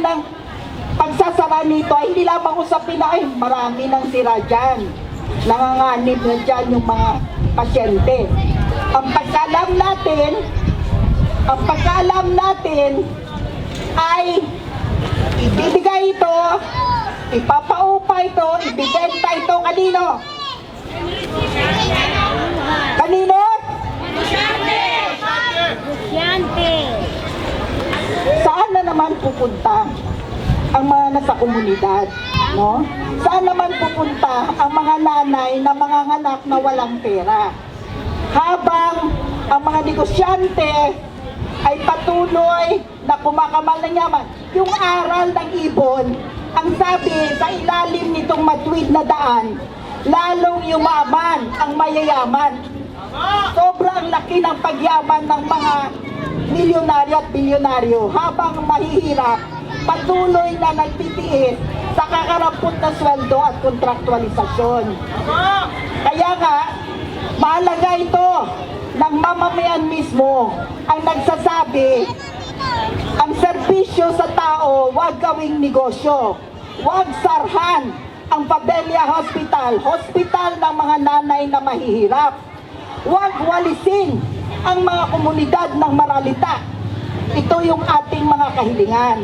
ng pagsasara nito ay hindi lamang usapin na ay marami nang sira dyan. Nanganganib na dyan yung mga pasyente. Ang pagkaalam natin ay ibibigay ito, ipapaupa ito, ibibenta ito kanino? Kanino? Saan na naman pupunta ang mga nasa komunidad, no? Saan naman pupunta ang mga nanay na mga anak na walang pera? Habang ang mga negosyante ay patuloy na kumakamal ng yaman. Yung aral ng ibon, ang sabi sa ilalim nitong matuwid na daan, lalong yumaman ang mayayaman. Sobrang laki ng pagyaman ng mga milyonaryo at bilyonaryo habang mahihirap, patuloy na nagtitiis sa kakarampot na sweldo at kontraktualisasyon. Kaya nga, mahalaga ito ng mamamayan mismo ang nagsasabi, ang serbisyo sa tao, huwag gawing negosyo, huwag sarhan ang Pabella Hospital, hospital ng mga nanay na mahihirap. Huwag walisin ang mga komunidad ng Maralita. Ito yung ating mga kahilingan.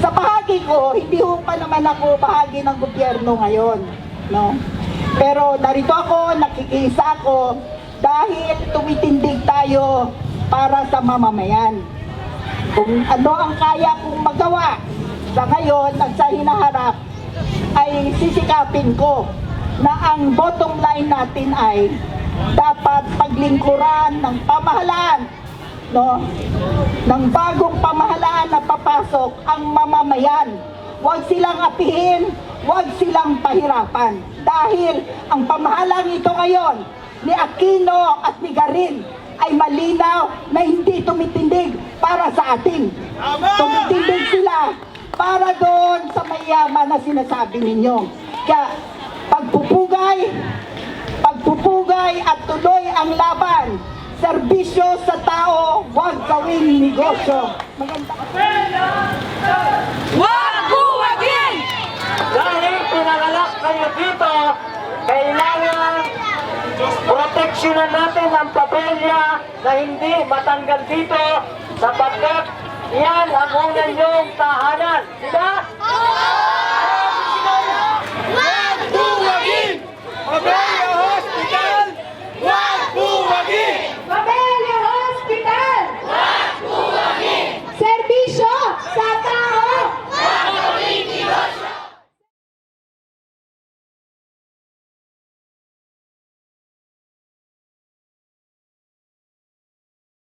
Sa bahagi ko, hindi ho pa naman ako bahagi ng gobyerno ngayon, no? Pero narito ako, nakikisa ako dahil tumitindig tayo para sa mamamayan. Kung ano ang kaya kong magawa sa ngayon at sa hinaharap ay sisikapin ko na ang bottom line natin ay dapat paglingkuran ng pamahalaan, no? Ng bagong pamahalaan na papasok ang mamamayan. Huwag silang apihin, huwag silang pahirapan. Dahil ang pamahalang ito ngayon ni Aquino at ni Garin ay malinaw na hindi tumitindig para sa atin. Tumitindig sila para doon sa mayaman na sinasabi ninyo. Kaya pagpupugay at tuloy ang laban. Serbisyo sa tao, huwag gawing negosyo. Maganda. Wag buwagin! Dahil pinangalak kayo dito, kailangan proteksyonan natin ang Pabella na hindi matanggal dito sapagkat yan ang unang niyong tahanan. Diba?